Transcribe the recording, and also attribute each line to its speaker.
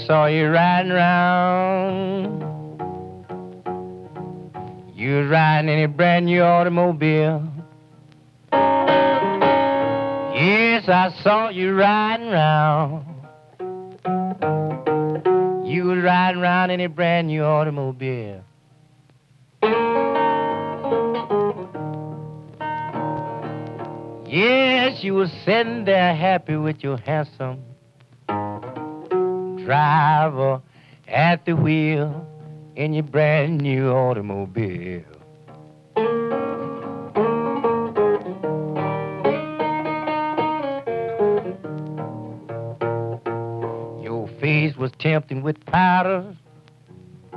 Speaker 1: saw you riding around. You was riding in a brand new automobile. Yes, I saw you riding around. You was riding around in a brand new automobile. Yes, you was sitting there happy with your handsome driver at the wheel in your brand new automobile. Your face was tempting with powder.